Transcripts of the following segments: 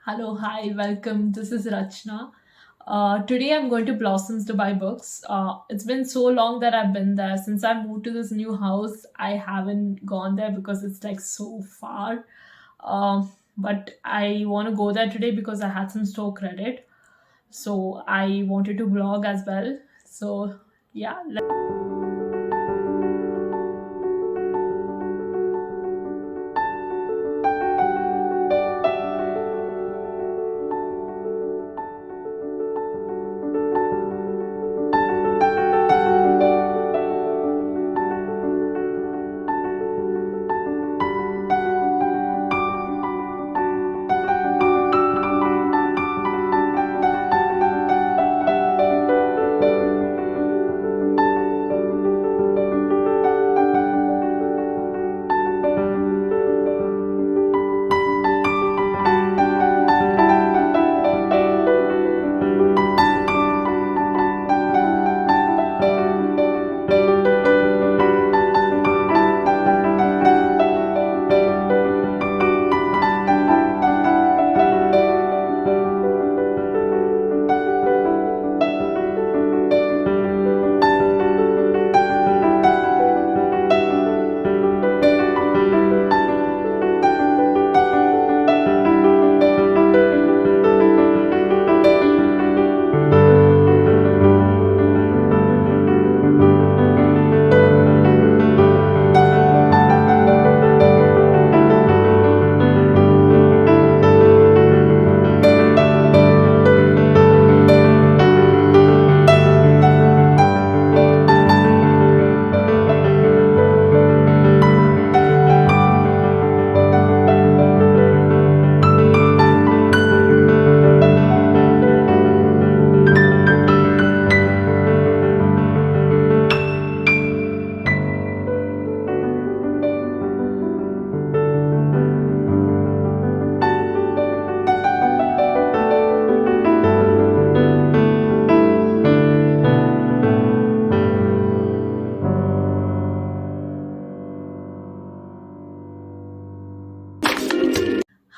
Hello, hi, welcome. This is Rachna. Today I'm going to Blossoms to buy books. It's been so long that I've been there. Since I moved to this new house, I haven't gone there because it's like so far. But I want to go there today because I had some store credit. So I wanted to vlog as well. So yeah.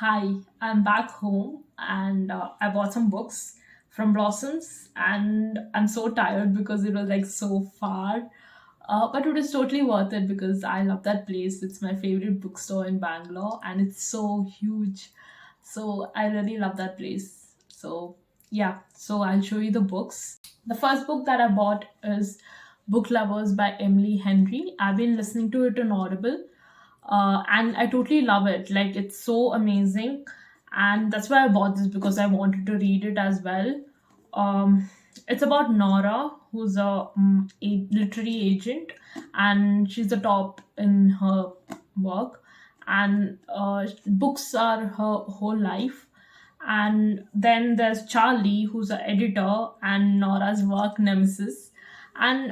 Hi, I'm back home and I bought some books from Blossoms and I'm so tired because it was like so far. But it was totally worth it because I love that place. It's my favorite bookstore in Bangalore and it's so huge. So I really love that place. So yeah, so I'll show you the books. The first book that I bought is Book Lovers by Emily Henry. I've been listening to it on Audible and I totally love it. Like it's so amazing, and that's why I bought this because I wanted to read it as well. It's about Nora, who's a literary agent, and she's the top in her work, and books are her whole life. And then there's Charlie, who's an editor and Nora's work nemesis. And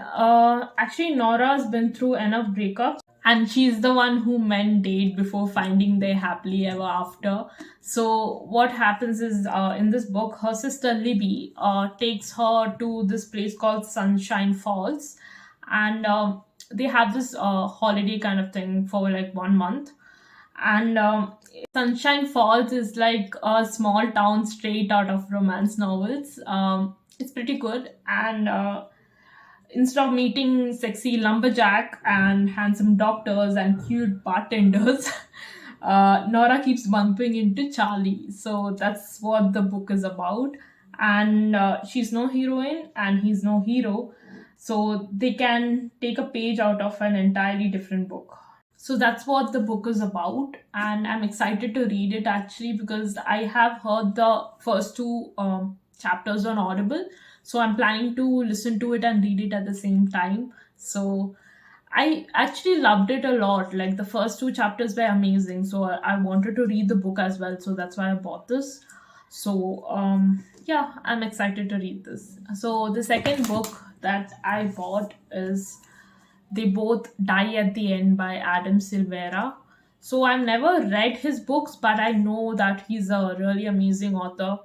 actually, Nora's been through enough breakups and she's the one who men date before finding their happily ever after. So what happens is in this book, her sister Libby takes her to this place called Sunshine Falls, and they have this holiday kind of thing for like 1 month. And Sunshine Falls is like a small town straight out of romance novels. It's pretty good, and instead of meeting sexy lumberjack and handsome doctors and cute bartenders, Nora keeps bumping into Charlie. So that's what the book is about. And she's no heroine and he's no hero. So they can take a page out of an entirely different book. So that's what the book is about, and I'm excited to read it actually because I have heard the first two chapters on Audible. So I'm planning to listen to it and read it at the same time. So I actually loved it a lot. Like the first two chapters were amazing. So I wanted to read the book as well. So that's why I bought this. So yeah, I'm excited to read this. So the second book that I bought is They Both Die at the End by Adam Silvera. So I've never read his books, but I know that he's a really amazing author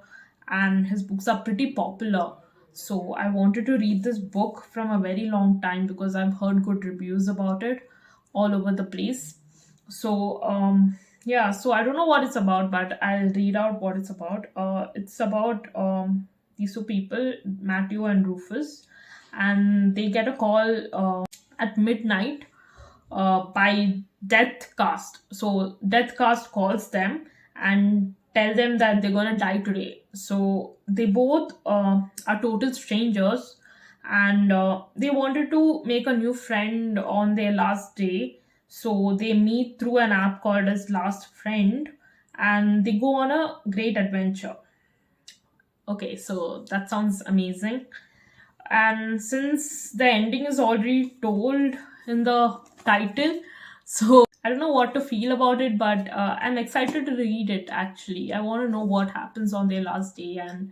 and his books are pretty popular. So I wanted to read this book from a very long time because I've heard good reviews about it all over the place. So Yeah, so I don't know what it's about, but I'll read out what it's about. It's about these two people, Matthew and Rufus, and they get a call at midnight by Deathcast. So Deathcast calls them and tell them that they're gonna die today. So they both are total strangers, and they wanted to make a new friend on their last day. So they meet through an app called as Last Friend, and they go on a great adventure. Okay, so that sounds amazing. And since the ending is already told in the title, so I don't know what to feel about it, but I'm excited to read it actually. I want to know what happens on their last day and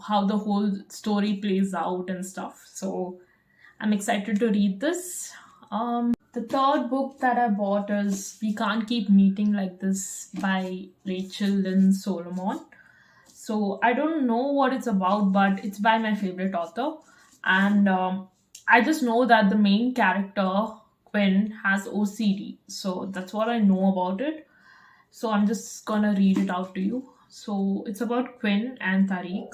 how the whole story plays out and stuff. So I'm excited to read this. The third book that I bought is We Can't Keep Meeting Like This by Rachel Lynn Solomon. So I don't know what it's about, but it's by my favorite author. And I just know that the main character, Quinn, has OCD. So that's what I know about it. So I'm just gonna read it out to you. So it's about Quinn and Tariq.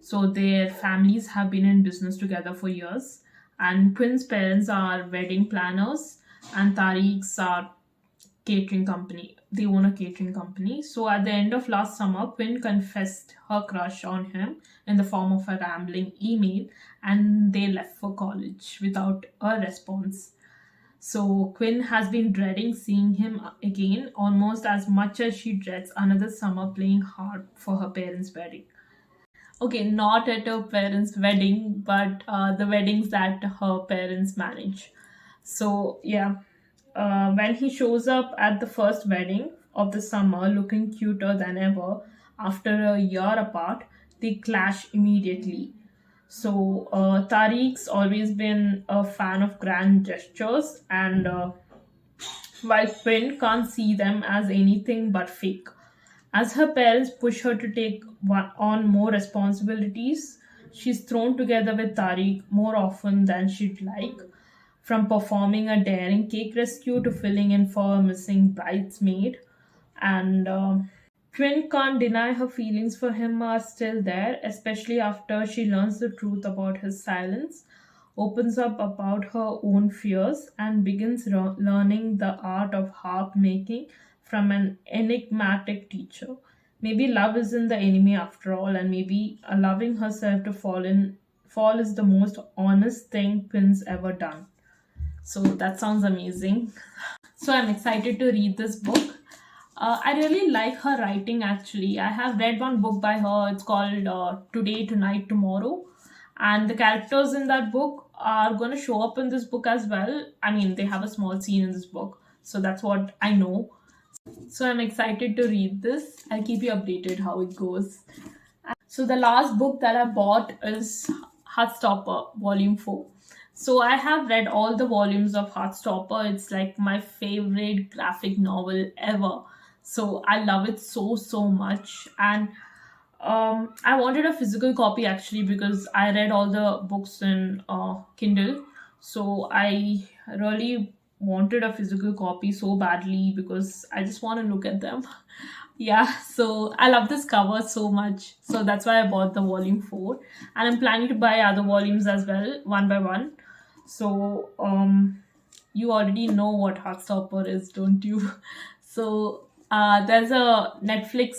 So their families have been in business together for years. And Quinn's parents are wedding planners, and Tariq's are catering company. They own a catering company. So at the end of last summer, Quinn confessed her crush on him in the form of a rambling email, and they left for college without a response. So Quinn has been dreading seeing him again almost as much as she dreads another summer playing hard for her parents' wedding. Okay, not at her parents' wedding, but the weddings that her parents manage. So, yeah, when he shows up at the first wedding of the summer looking cuter than ever after a year apart, they clash immediately. So, Tariq's always been a fan of grand gestures, and while Quinn can't see them as anything but fake. As her parents push her to take on more responsibilities, she's thrown together with Tariq more often than she'd like, from performing a daring cake rescue to filling in for a missing bridesmaid. And Twin can't deny her feelings for him are still there, especially after she learns the truth about his silence, opens up about her own fears, and begins learning the art of harp making from an enigmatic teacher. Maybe love isn't the enemy after all, and maybe allowing herself to fall is the most honest thing Quinn's ever done. So that sounds amazing. So I'm excited to read this book. I really like her writing actually. I have read one book by her. It's called Today, Tonight, Tomorrow. And the characters in that book are going to show up in this book as well. I mean, they have a small scene in this book. So that's what I know. So I'm excited to read this. I'll keep you updated how it goes. So the last book that I bought is Heartstopper Volume 4. So I have read all the volumes of Heartstopper. It's like my favorite graphic novel ever. So I love it so much. And I wanted a physical copy actually because I read all the books in Kindle. So I really wanted a physical copy so badly because I just want to look at them. Yeah, so I love this cover so much. So that's why I bought the volume 4. And I'm planning to buy other volumes as well, one by one. So you already know what Heartstopper is, don't you? So there's a Netflix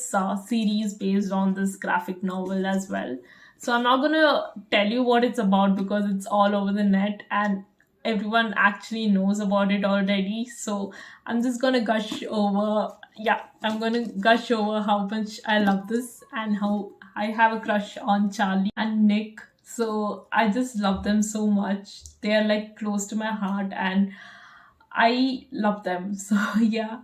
series based on this graphic novel as well. So I'm not gonna tell you what it's about because it's all over the net and everyone actually knows about it already. So I'm just gonna gush over. Yeah, I'm gonna gush over how much I love this and how I have a crush on Charlie and Nick. So I just love them so much. They are like close to my heart and I love them. So yeah.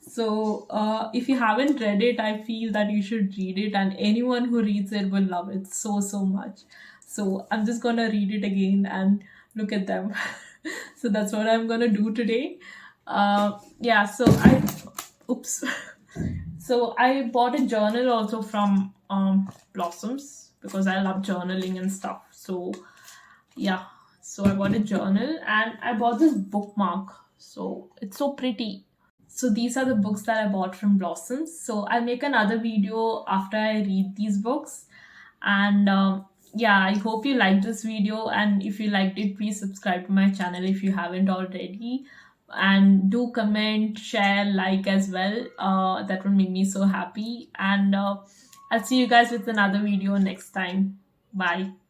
So if you haven't read it, I feel that you should read it, and anyone who reads it will love it so much. So I'm just gonna read it again and look at them. So that's what I'm gonna do today. Yeah. Oops. So I bought a journal also from Blossoms because I love journaling and stuff. So yeah, so I bought a journal and I bought this bookmark. So it's so pretty. So these are the books that I bought from Blossoms. So I'll make another video after I read these books. And yeah, I hope you liked this video. And if you liked it, please subscribe to my channel if you haven't already. And do comment, share, like as well. That will make me so happy. And I'll see you guys with another video next time. Bye.